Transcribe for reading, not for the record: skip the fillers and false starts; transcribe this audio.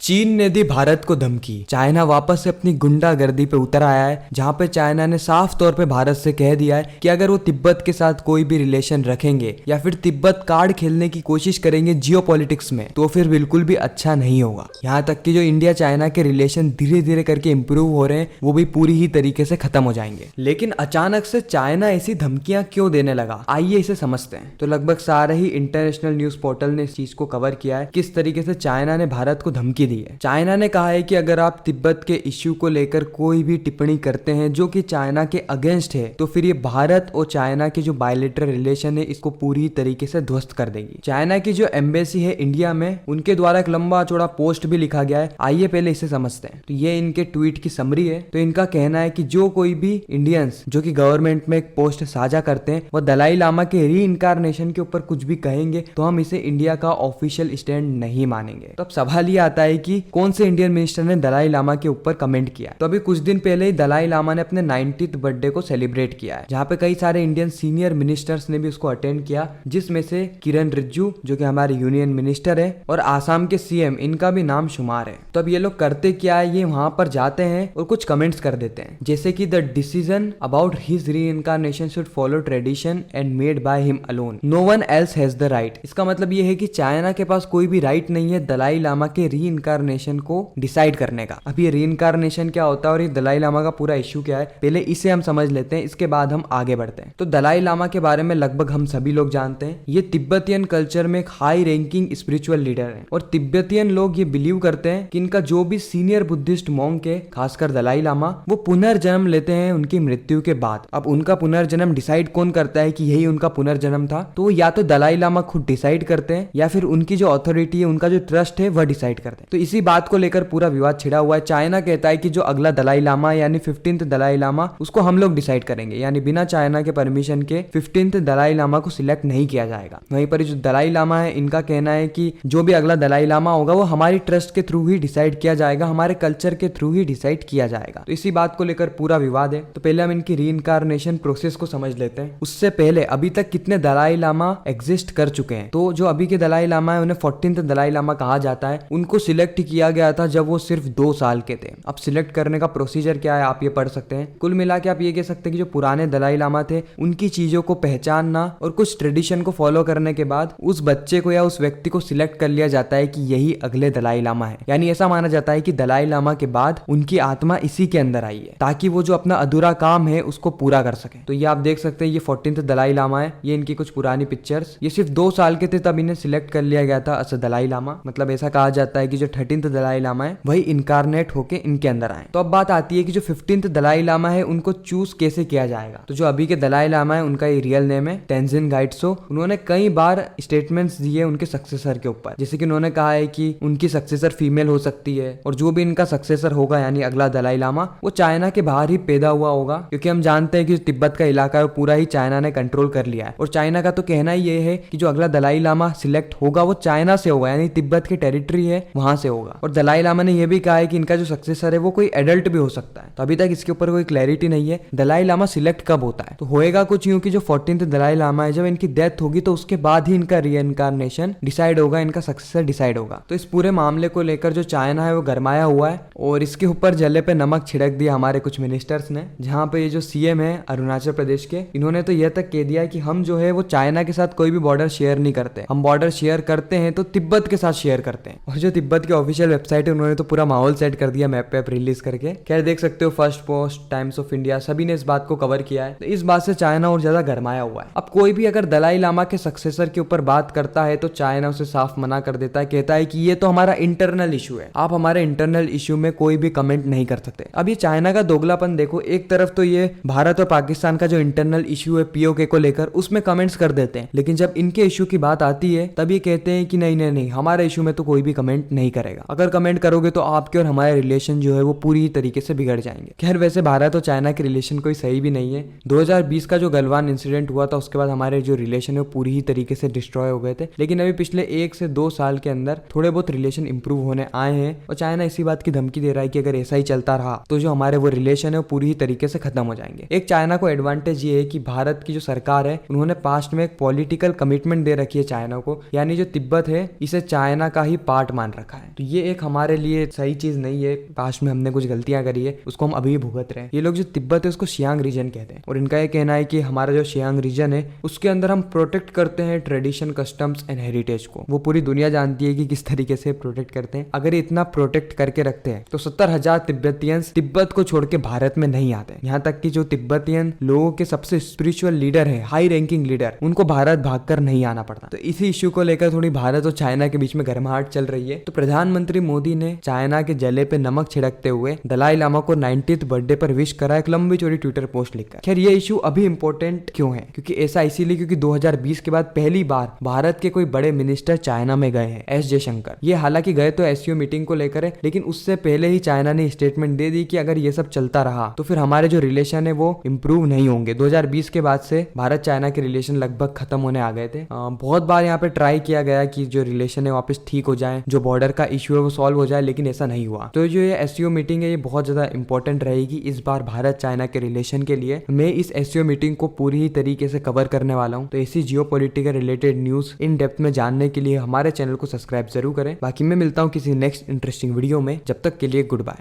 चीन ने दी भारत को धमकी। चाइना वापस से अपनी गुंडागर्दी पे उतर आया है, जहां पे चाइना ने साफ तौर पे भारत से कह दिया है कि अगर वो तिब्बत के साथ कोई भी रिलेशन रखेंगे या फिर तिब्बत कार्ड खेलने की कोशिश करेंगे जियोपॉलिटिक्स में, तो फिर बिल्कुल भी अच्छा नहीं होगा। यहाँ तक कि जो इंडिया चाइना के रिलेशन धीरे धीरे करके इंप्रूव हो रहे हैं, वो भी पूरी ही तरीके से खत्म हो जाएंगे। लेकिन अचानक से चाइना ऐसी धमकियां क्यों देने लगा, आइए इसे समझते हैं। तो लगभग सारे ही इंटरनेशनल न्यूज पोर्टल ने इस चीज को कवर किया है, किस तरीके से चाइना ने भारत को धमकी दी है। चाइना ने कहा है कि अगर आप तिब्बत के इश्यू को लेकर कोई भी टिप्पणी करते हैं जो कि चाइना के अगेंस्ट है, तो फिर ये भारत और चाइना के जो बायलैटरल रिलेशन है इसको पूरी तरीके से ध्वस्त कर देगी। चाइना की जो एम्बेसी है इंडिया में, उनके द्वारा एक लंबा चौड़ा पोस्ट भी लिखा गया है। आइए पहले इसे समझते हैं। तो ये इनके ट्वीट की समरी है। तो इनका कहना है कि जो कोई भी इंडियंस जो कि गवर्नमेंट में एक पोस्ट साझा करते हैं, वो दलाई लामा के री इनकारनेशन के ऊपर कुछ भी कहेंगे तो हम इसे इंडिया का ऑफिशियल स्टैंड नहीं मानेंगे। तो अब सवाल ये आता है कि कौन से इंडियन मिनिस्टर ने दलाई लामा के ऊपर कमेंट किया। तो अभी कुछ दिन पहले ही दलाई लामा ने अपने 90th बर्थडे को सेलिब्रेट किया है, जहाँ पे कई सारे इंडियन सीनियर मिनिस्टर्स ने भी उसको अटेंड किया, जिसमें से किरण रिजिजू जो कि हमारे यूनियन मिनिस्टर है और आसाम के सीएम, इनका भी नाम शुमार है। तो अब ये लोग करते क्या है, ये वहां पर जाते हैं और कुछ कमेंट्स कर देते हैं, जैसे कि the decision about his reincarnation should follow tradition and made by him alone, no one else has the right. इसका मतलब ये है कि चाइना के पास कोई भी राइट नहीं है दलाई लामा के री इनकारनेशन को डिसाइड करने का। अब ये री इनकारनेशन क्या होता है और ये दलाई लामा का पूरा इश्यू क्या है, पहले इसे हम समझ लेते हैं, इसके बाद हम आगे बढ़ते हैं। तो दलाई लामा के बारे में लगभग हम सभी लोग जानते हैं। ये तिब्बतियन कल्चर में एक हाई रैंकिंग स्पिरिचुअल लीडर है और तिब्बतियन लोग ये बिलीव करते हैं कि इनका जो भी सीनियर बुद्धिस्ट मॉन्क है, खासकर दलाई लामा, वो पुनर्जन्म लेते हैं उनकी मृत्यु के बाद। अब उनका पुनर्जन्म डिसाइड कौन करता है कि यही उनका पुनर्जन्म था, तो या तो दलाई लामा खुद डिसाइड करते हैं या फिर उनकी जो अथॉरिटी है, उनका जो ट्रस्ट है, वह डिसाइड करते हैं। तो इसी बात को लेकर पूरा विवाद छिड़ा हुआ है। चाइना कहता है कि जो अगला दलाई लामा यानी 15th दलाई लामा, उसको हम लोग डिसाइड करेंगे, यानी बिना चाइना के परमिशन के 15th दलाई लामा को सिलेक्ट नहीं किया जाएगा। वहीं पर जो दलाई लामा है, इनका कहना है कि जो भी अगला दलाई लामा होगा वो हमारी ट्रस्ट के थ्रू ही डिसाइड किया जाएगा, हमारे कल्चर के थ्रू ही डिसाइड किया जाएगा। तो इसी बात को लेकर पूरा विवाद है। तो पहले हम इनकी रीइनकारनेशन प्रोसेस को समझ लेते हैं। उससे पहले अभी तक कितने दलाई लामा एग्जिस्ट कर चुके हैं। तो जो अभी के दलाई लामा है, उन्हें 14th दलाई लामा कहा जाता है। उनको सिलेक्ट किया गया था जब वो सिर्फ 2 साल के थे। अब सिलेक्ट करने का प्रोसीजर क्या है, आप ये पढ़ सकते हैं। कुल मिला के आप ये कह सकते हैं कि जो पुराने दलाई लामा थे, उनकी चीजों को पहचानना और कुछ ट्रेडिशन को फॉलो करने के बाद उस बच्चे को या उस व्यक्ति को सिलेक्ट कर लिया जाता है कि यही अगले दलाई लामा है। यानी ऐसा माना जाता है कि दलाई लामा के बाद उनकी आत्मा इसी के अंदर आई है, ताकि वो जो अपना अधूरा काम है उसको पूरा कर सके। तो ये आप देख सकते हैं, ये 14th दलाई लामा है। ये इनकी कुछ पुरानी पिक्चर्स। ये सिर्फ 2 साल के थे तब इन्हें सिलेक्ट कर लिया गया था एज दलाई लामा। मतलब ऐसा कहा जाता है कि जो 13th दलाई लामा है, वही इनकारनेट होके इनके अंदर आए। तो अब बात आती है कि जो 15th दलाई लामा है, उनको चूज कैसे किया जाएगा। तो जो अभी के दलाई लामा है, उनका ये रियल नेम है तेंजिन गाइट्सो। उन्होंने कई बार स्टेटमेंट्स दिए उनके सक्सेसर के ऊपर, जैसे कि उन्होंने कहा है कि उनकी सक्सेसर फीमेल हो सकती है और जो भी इनका सक्सेसर होगा यानी अगला दलाई लामा, वो चाइना के बाहर ही पैदा हुआ होगा, क्योंकि हम जानते हैं कि तिब्बत का इलाका है वो पूरा ही चाइना ने कंट्रोल कर लिया है। और चाइना का तो कहना ही ये है कि जो अगला दलाई लामा सिलेक्ट होगा वो चाइना से होगा, यानी तिब्बत की टेरिटरी है वहां से होगा। और दलाई लामा ने यह भी कहा है कि इनका जो सक्सेसर है वो कोई एडल्ट भी हो सकता है। तो अभी तक इसके ऊपर कोई क्लैरिटी नहीं है दलाई लामा सिलेक्ट कब होता है। तो होएगा कुछ यूं कि जो 14th दलाई लामा है, जब इनकी डेथ होगी तो उसके बाद ही इनका रीइनकारनेशन डिसाइड होगा, इनका सक्सेसर डिसाइड होगा। तो इस पूरे मामले को लेकर जो चाइना है वो गरमाया हुआ है और इसके ऊपर जले पे नमक छिड़क दिया हमारे कुछ मिनिस्टर्स ने। जहाँ पे ये जो सीएम है अरुणाचल प्रदेश के, इन्होंने तो यह तक कह दिया कि हम जो है वो चाइना के साथ कोई भी बॉर्डर शेयर नहीं करते, हम बॉर्डर शेयर करते हैं तो तिब्बत के साथ शेयर करते हैं। और जो तिब्बत की ऑफिशियल वेबसाइट है, उन्होंने तो पूरा माहौल सेट कर दिया मैप पे रिलीज करके। खैर देख सकते हो, first post, times of India, सभी ने इस बात को कवर किया है। तो इस बात से चाइना और ज्यादा गरमाया हुआ है। अब कोई भी अगर दलाई लामा के सक्सेसर के ऊपर बात करता है तो चाइना उसे साफ मना कर देता है, कहता है कि ये तो हमारा इंटरनल इशू है, आप हमारे इंटरनल इशू में कोई भी कमेंट नहीं कर सकते। अब ये चाइना का दोगलापन देखो, एक तरफ तो ये भारत और पाकिस्तान का जो इंटरनल इशू है पीओके को लेकर, उसमें कमेंट्स कर देते हैं, लेकिन जब इनके इशू की बात आती है तब ये कहते हैं कि नहीं नहीं नहीं, हमारे इशू में तो कोई भी कमेंट नहीं करेगा, अगर कमेंट करोगे तो आपके और हमारे रिलेशन जो है वो पूरी तरीके से बिगड़ जाएंगे। खैर वैसे भारत और चाइना के रिलेशन कोई सही भी नहीं है। 2020 का जो गलवान इंसिडेंट हुआ था, उसके बाद हमारे जो रिलेशन है वो पूरी ही तरीके से डिस्ट्रॉय हो गए थे। लेकिन अभी पिछले 1 से 2 साल के अंदर थोड़े बहुत रिलेशन इंप्रूव होने आए हैं और चाइना इसी बात की धमकी दे रहा है कि अगर ऐसा ही चलता रहा तो जो हमारे वो रिलेशन है वो पूरी ही तरीके से खत्म हो जाएंगे। एक चाइना को एडवांटेज ये है कि भारत की जो सरकार है, उन्होंने पास्ट में एक पॉलिटिकल कमिटमेंट दे रखी है चाइना को, यानी जो तिब्बत है इसे चाइना का ही पार्ट मान रखा है। तो ये एक हमारे लिए सही चीज नहीं है। पास्ट में हमने कुछ गलतियां करी है, उसको हम अभी भी भुगत रहे हैं। ये लोग जो तिब्बत है उसको शियांग रीजन कहते हैं, और इनका ये कहना है कि हमारा जो शियांग रीजन है उसके अंदर हम प्रोटेक्ट करते हैं ट्रेडिशन, कस्टम्स एंड हेरिटेज को। वो पूरी दुनिया जानती है कि किस तरीके से प्रोटेक्ट करते हैं। अगर इतना प्रोटेक्ट करके रखते हैं तो 70,000 तिब्बतियंस तिब्बत को छोड़ के भारत में नहीं आते। यहाँ तक कि जो तिब्बतियन लोगों के सबसे स्पिरिचुअल लीडर है, हाई रैंकिंग लीडर, उनको भारत भागकर नहीं आना पड़ता। तो इसी इश्यू को लेकर थोड़ी भारत और चाइना के बीच में गर्माहट चल रही है। तो प्रधानमंत्री मोदी ने चाइना के जले पे नमक छिड़कते हुए दलाई लामा को 90th बर्थडे पर विश करा, एक लंबी चौड़ी ट्विटर पोस्ट लिखकर। खैर ये इशू अभी इंपॉर्टेंट क्यों है? क्योंकि ऐसा इसीलिए क्योंकि 2020 के बाद पहली बार भारत के कोई बड़े मिनिस्टर चाइना में गए हैं। एस जयशंकर ये हालांकि गए तो एससीओ मीटिंग को लेकर है, लेकिन उससे पहले ही चाइना ने स्टेटमेंट दे दी कि अगर ये सब चलता रहा तो फिर हमारे जो रिलेशन है वो इंप्रूव नहीं होंगे। 2020 के बाद से भारत चाइना के रिलेशन लगभग खत्म होने आ गए थे। बहुत बार यहाँ पे ट्राई किया गया कि जो रिलेशन है वापस ठीक हो जाए, जो बॉर्डर का इश्यू है वो सॉल्व हो जाए, लेकिन ऐसा नहीं हुआ। तो जो ये एससीओ मीटिंग है ये बहुत ज्यादा इंपॉर्टेंट रहेगी इस बार भारत चाइना के रिलेशन के लिए। मैं इस एससीओ मीटिंग को पूरी ही तरीके से कवर करने वाला हूँ। तो ऐसी geopolitical related news in depth में जानने के लिए हमारे चैनल को सब्सक्राइब जरूर करें। बाकी मैं मिलता हूँ किसी नेक्स्ट इंटरेस्टिंग वीडियो में, जब तक के लिए गुड बाय।